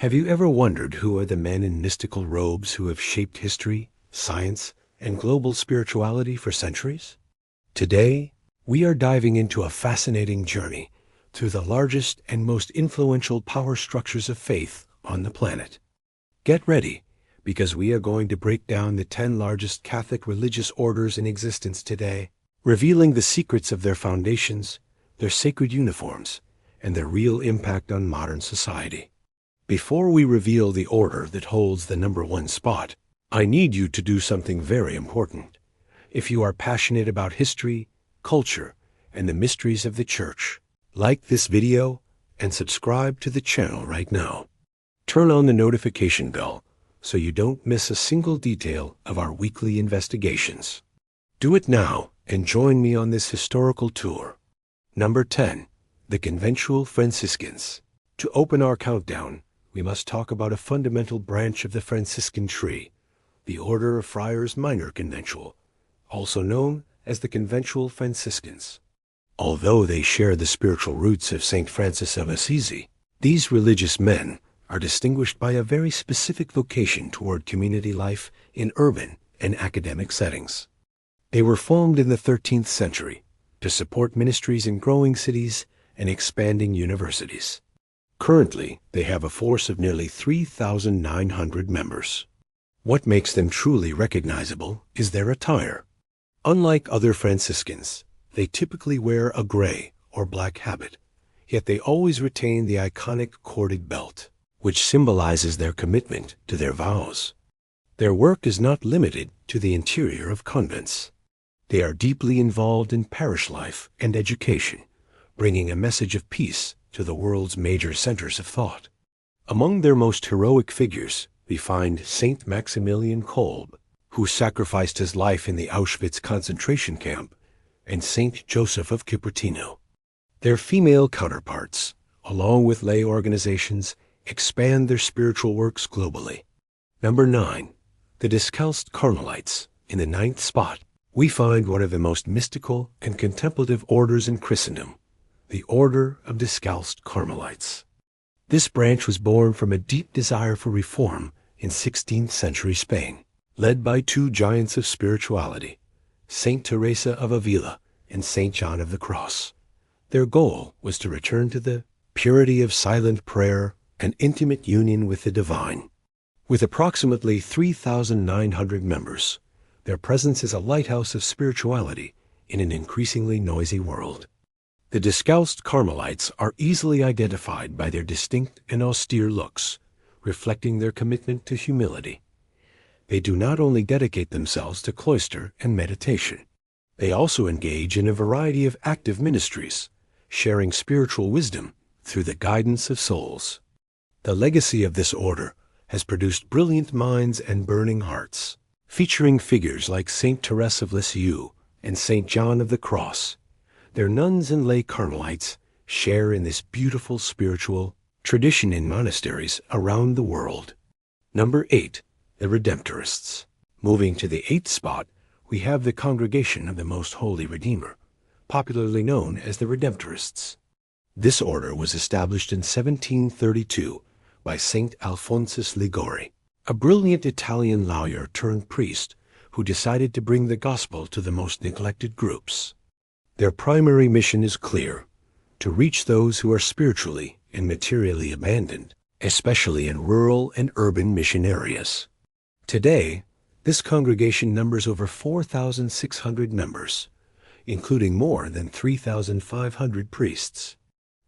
Have you ever wondered who are the men in mystical robes who have shaped history, science, and global spirituality for centuries? Today, we are diving into a fascinating journey through the largest and most influential power structures of faith on the planet. Get ready, because we are going to break down the 10 largest Catholic religious orders in existence today, revealing the secrets of their foundations, their sacred uniforms, and their real impact on modern society. Before we reveal the order that holds the number 1 spot, I need you to do something very important. If you are passionate about history, culture, and the mysteries of the Church, like this video and subscribe to the channel right now. Turn on the notification bell so you don't miss a single detail of our weekly investigations. Do it now and join me on this historical tour. Number 10, the Conventual Franciscans. To open our countdown, we must talk about a fundamental branch of the Franciscan tree, the Order of Friars Minor Conventual, also known as the Conventual Franciscans. Although they share the spiritual roots of St. Francis of Assisi, these religious men are distinguished by a very specific vocation toward community life in urban and academic settings. They were formed in the 13th century to support ministries in growing cities and expanding universities. Currently, they have a force of nearly 3,900 members. What makes them truly recognizable is their attire. Unlike other Franciscans, they typically wear a gray or black habit, yet they always retain the iconic corded belt, which symbolizes their commitment to their vows. Their work is not limited to the interior of convents. They are deeply involved in parish life and education, bringing a message of peace to the world's major centers of thought. Among their most heroic figures, we find Saint Maximilian Kolbe, who sacrificed his life in the Auschwitz concentration camp, and Saint Joseph of Cupertino. Their female counterparts, along with lay organizations, expand their spiritual works globally. Number 9, the Discalced Carmelites. In the 9th spot, we find one of the most mystical and contemplative orders in Christendom, the Order of Discalced Carmelites. This branch was born from a deep desire for reform in 16th century Spain, led by 2 giants of spirituality, Saint Teresa of Avila and Saint John of the Cross. Their goal was to return to the purity of silent prayer and intimate union with the divine. With approximately 3,900 members, their presence is a lighthouse of spirituality in an increasingly noisy world. The Discalced Carmelites are easily identified by their distinct and austere looks, reflecting their commitment to humility. They do not only dedicate themselves to cloister and meditation, they also engage in a variety of active ministries, sharing spiritual wisdom through the guidance of souls. The legacy of this order has produced brilliant minds and burning hearts, featuring figures like Saint Therese of Lisieux and Saint John of the Cross. Their nuns and lay Carmelites share in this beautiful spiritual tradition in monasteries around the world. Number 8, the Redemptorists. Moving to the 8th spot, we have the Congregation of the Most Holy Redeemer, popularly known as the Redemptorists. This order was established in 1732 by Saint Alphonsus Liguori, a brilliant Italian lawyer turned priest who decided to bring the gospel to the most neglected groups. Their primary mission is clear: to reach those who are spiritually and materially abandoned, especially in rural and urban mission areas. Today, this congregation numbers over 4,600 members, including more than 3,500 priests.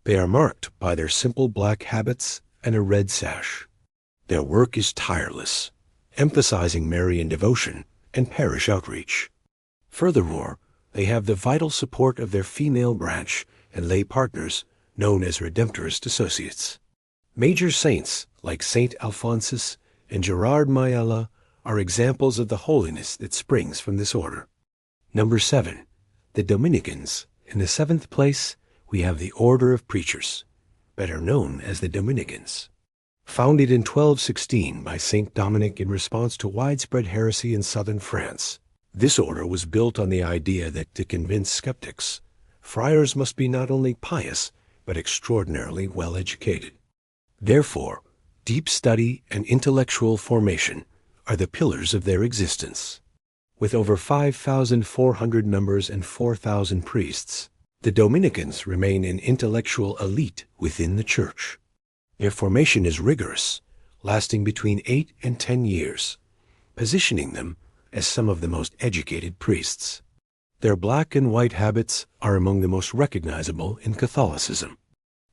They are marked by their simple black habits and a red sash. Their work is tireless, emphasizing Marian devotion and parish outreach. Furthermore, they have the vital support of their female branch and lay partners, known as Redemptorist Associates. Major saints like Saint Alphonsus and Gerard Mayella are examples of the holiness that springs from this order. Number 7, the Dominicans. In the 7th place, we have the Order of Preachers, better known as the Dominicans. Founded in 1216 by Saint Dominic in response to widespread heresy in southern France, this order was built on the idea that to convince skeptics, friars must be not only pious, but extraordinarily well educated. Therefore, Deep study and intellectual formation are the pillars of their existence. With over 5,400 members and 4,000 priests, the Dominicans remain an intellectual elite within the Church. Their formation is rigorous, lasting between 8 and 10 years, positioning them as some of the most educated priests. Their black and white habits are among the most recognizable in Catholicism.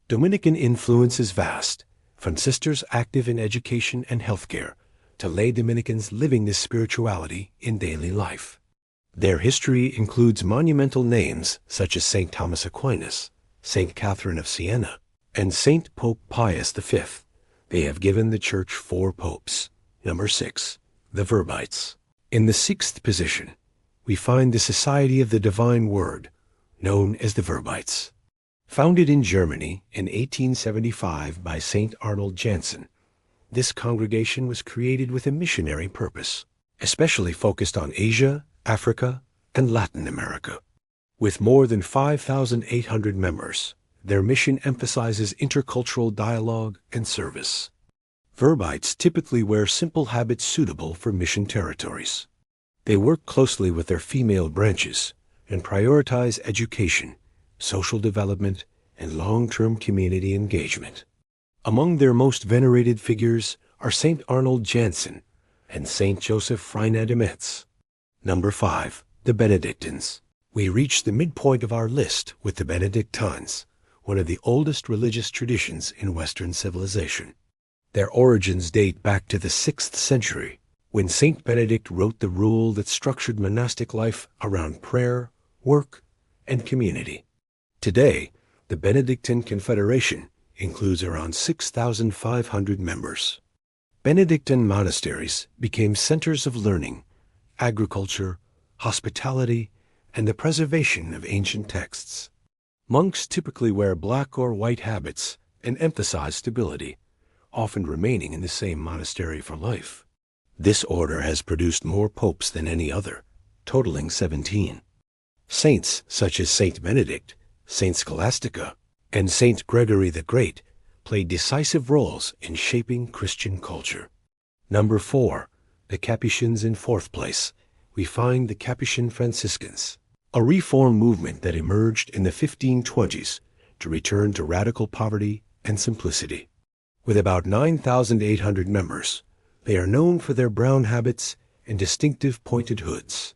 Dominican influence is vast, from sisters active in education and healthcare to lay Dominicans living this spirituality in daily life. Their history includes monumental names such as St. Thomas Aquinas, St. Catherine of Siena, and St. Pope Pius V. They have given the Church 4 popes. Number 6, the Verbites. In the 6th position, we find the Society of the Divine Word, known as the Verbites. Founded in Germany in 1875 by St. Arnold Jansen, this congregation was created with a missionary purpose, especially focused on Asia, Africa, and Latin America. With more than 5,800 members, their mission emphasizes intercultural dialogue and service. Verbites typically wear simple habits suitable for mission territories. They work closely with their female branches and prioritize education, social development, and long-term community engagement. Among their most venerated figures are St. Arnold Jansen and St. Joseph Freina de Metz. Number 5, the Benedictines. We reach the midpoint of our list with the Benedictines, one of the oldest religious traditions in Western civilization. Their origins date back to the 6th century, when St. Benedict wrote the rule that structured monastic life around prayer, work, and community. Today, the Benedictine Confederation includes around 6,500 members. Benedictine monasteries became centers of learning, agriculture, hospitality, and the preservation of ancient texts. Monks typically wear black or white habits and emphasize stability, often remaining in the same monastery for life. This order has produced more popes than any other, totaling 17. Saints such as Saint Benedict, Saint Scholastica, and Saint Gregory the Great played decisive roles in shaping Christian culture. Number 4, the Capuchins. In 4th place, we find the Capuchin Franciscans, a reform movement that emerged in the 1520s to return to radical poverty and simplicity. With about 9,800 members, they are known for their brown habits and distinctive pointed hoods.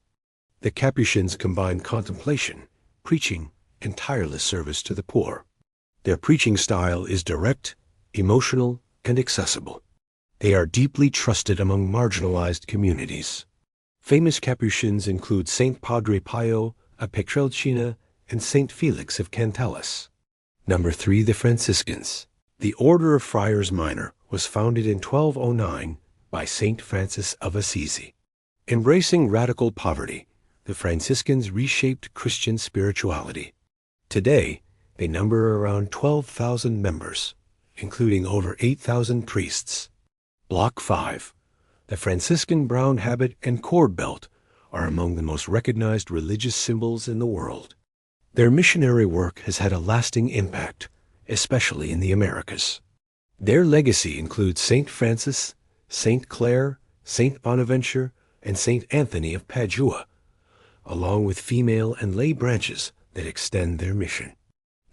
The Capuchins combine contemplation, preaching, and tireless service to the poor. Their preaching style is direct, emotional, and accessible. They are deeply trusted among marginalized communities. Famous Capuchins include Saint Padre Pio of Pietrelcina and Saint Felix of Cantalis. Number 3, the Franciscans. The Order of Friars Minor was founded in 1209 by Saint Francis of Assisi. Embracing radical poverty, the Franciscans reshaped Christian spirituality. Today, they number around 12,000 members, including over 8,000 priests. Block 5. The Franciscan brown habit and cord belt are among the most recognized religious symbols in the world. Their missionary work has had a lasting impact, especially in the Americas. Their legacy includes Saint Francis, Saint Clare, Saint Bonaventure, and Saint Anthony of Padua, along with female and lay branches that extend their mission.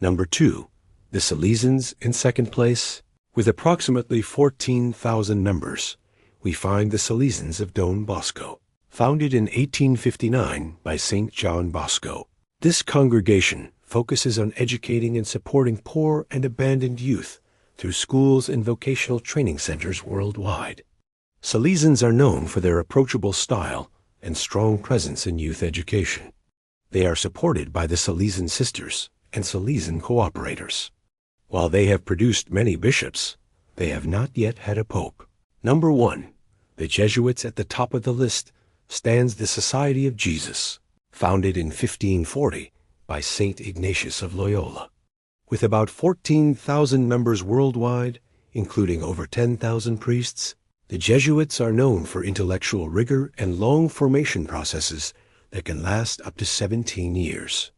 Number 2, the Salesians. In 2nd place, with approximately 14,000 members, we find the Salesians of Don Bosco, founded in 1859 by Saint John Bosco. This congregation focuses on educating and supporting poor and abandoned youth through schools and vocational training centers worldwide. Salesians are known for their approachable style and strong presence in youth education. They are supported by the Salesian Sisters and Salesian Cooperators. While they have produced many bishops, they have not yet had a pope. Number 1, the Jesuits. At the top of the list stands the Society of Jesus, founded in 1540 by Saint Ignatius of Loyola. With about 14,000 members worldwide, including over 10,000 priests, the Jesuits are known for intellectual rigor and long formation processes that can last up to 17 years.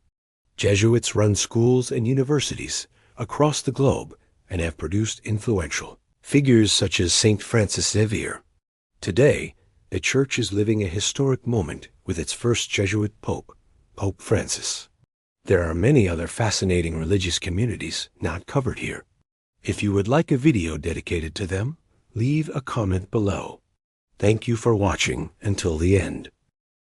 Jesuits run schools and universities across the globe and have produced influential Figures such as Saint Francis Xavier. Today, the Church is living a historic moment with its first Jesuit Pope, Pope Francis. There are many other fascinating religious communities not covered here. If you would like a video dedicated to them, leave a comment below. Thank you for watching until the end.